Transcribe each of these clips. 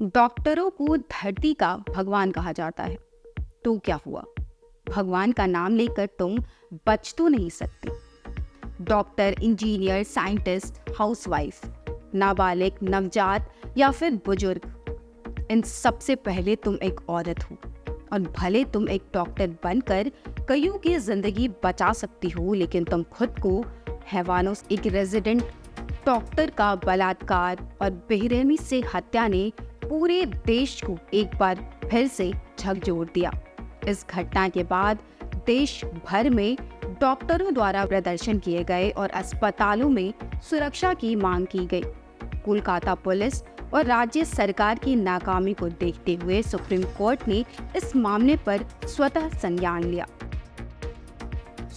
डॉक्टरों को धरती का भगवान कहा जाता है। तो क्या हुआ? भगवान का नाम लेकर तुम बच तो नहीं सकते। डॉक्टर, इंजीनियर, साइंटिस्ट, हाउसवाइफ, नाबालिग, नवजात या फिर बुजुर्ग, इन सबसे पहले तुम एक औरत हो। और भले तुम एक डॉक्टर बनकर कईयों की जिंदगी बचा सकती हो, लेकिन तुम खुद को हैवानों से एक रेजिडेंट डॉक्टर का बलात्कार और बेरहमी से हत्या ने पूरे देश को एक बार फिर से झकझोर दिया। इस घटना के बाद देश भर में डॉक्टरों द्वारा प्रदर्शन किए गए और अस्पतालों में सुरक्षा की मांग की गई। कोलकाता पुलिस और राज्य सरकार की नाकामी को देखते हुए सुप्रीम कोर्ट ने इस मामले पर स्वतः संज्ञान लिया।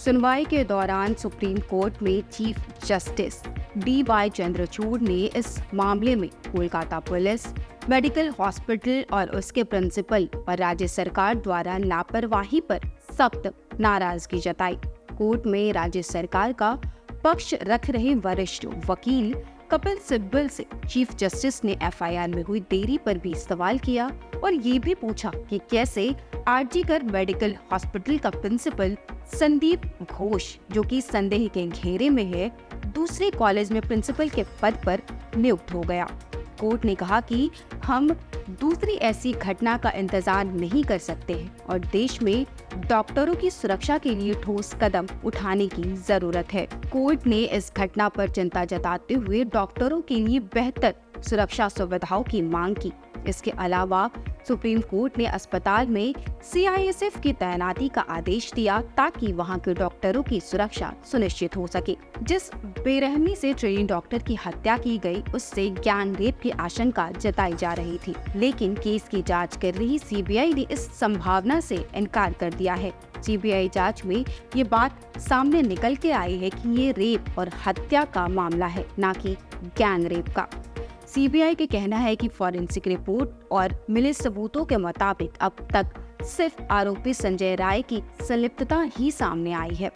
सुनवाई के दौरान सुप्रीम कोर्ट में चीफ जस्टिस DY चंद्रचूड़ ने इस मामले में कोलकाता पुलिस, मेडिकल हॉस्पिटल और उसके प्रिंसिपल और राज्य सरकार द्वारा लापरवाही पर सख्त नाराजगी जताई। कोर्ट में राज्य सरकार का पक्ष रख रहे वरिष्ठ वकील कपिल सिब्बल से चीफ जस्टिस ने FIR में हुई देरी पर भी सवाल किया और ये भी पूछा कि कैसे आरजीकर मेडिकल हॉस्पिटल का प्रिंसिपल संदीप घोष, जो कि संदेह के घेरे में है, दूसरे कॉलेज में प्रिंसिपल के पद पर नियुक्त हो गया। कोर्ट ने कहा कि हम दूसरी ऐसी घटना का इंतजार नहीं कर सकते हैं और देश में डॉक्टरों की सुरक्षा के लिए ठोस कदम उठाने की जरूरत है। कोर्ट ने इस घटना पर चिंता जताते हुए डॉक्टरों के लिए बेहतर सुरक्षा सुविधाओं की मांग की। इसके अलावा सुप्रीम कोर्ट ने अस्पताल में CISF की तैनाती का आदेश दिया ताकि वहां के डॉक्टरों की सुरक्षा सुनिश्चित हो सके। जिस बेरहमी से ट्रेनी डॉक्टर की हत्या की गई, उससे गैंग रेप की आशंका जताई जा रही थी, लेकिन केस की जांच कर रही CBI ने इस संभावना से इनकार कर दिया है। CBI जांच में ये बात सामने निकल के आई है कि ये रेप और हत्या का मामला है, न कि गैंग रेप का। CBI के कहना है कि फॉरेंसिक रिपोर्ट और मिले सबूतों के मुताबिक अब तक सिर्फ आरोपी संजय राय की संलिप्तता ही सामने आई है।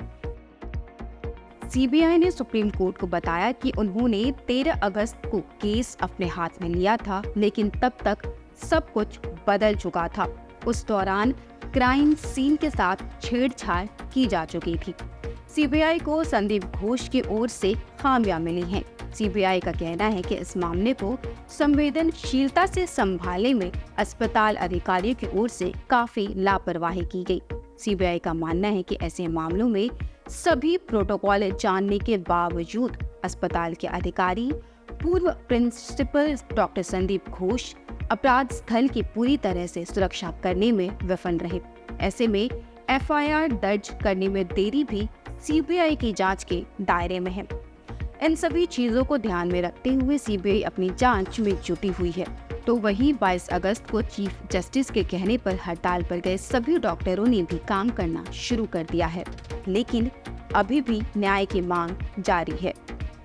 CBI ने सुप्रीम कोर्ट को बताया कि उन्होंने 13 अगस्त को केस अपने हाथ में लिया था, लेकिन तब तक सब कुछ बदल चुका था। उस दौरान क्राइम सीन के साथ छेड़छाड़ की जा चुकी थी। CBI को संदीप घोष की ओर से खामियां मिली हैं। CBI का कहना है कि इस मामले को संवेदनशीलता से संभालने में अस्पताल अधिकारियों की ओर से काफी लापरवाही की गई। CBI का मानना है कि ऐसे मामलों में सभी प्रोटोकॉल जानने के बावजूद अस्पताल के अधिकारी, पूर्व प्रिंसिपल डॉक्टर संदीप घोष अपराध स्थल की पूरी तरह से सुरक्षा करने में विफल रहे। ऐसे में FIR दर्ज करने में देरी भी CBI की जांच के दायरे में है। इन सभी चीजों को ध्यान में रखते हुए CBI अपनी जांच में जुटी हुई है। तो वहीं 22 अगस्त को चीफ जस्टिस के कहने पर हड़ताल पर गए सभी डॉक्टरों ने भी काम करना शुरू कर दिया है, लेकिन अभी भी न्याय की मांग जारी है।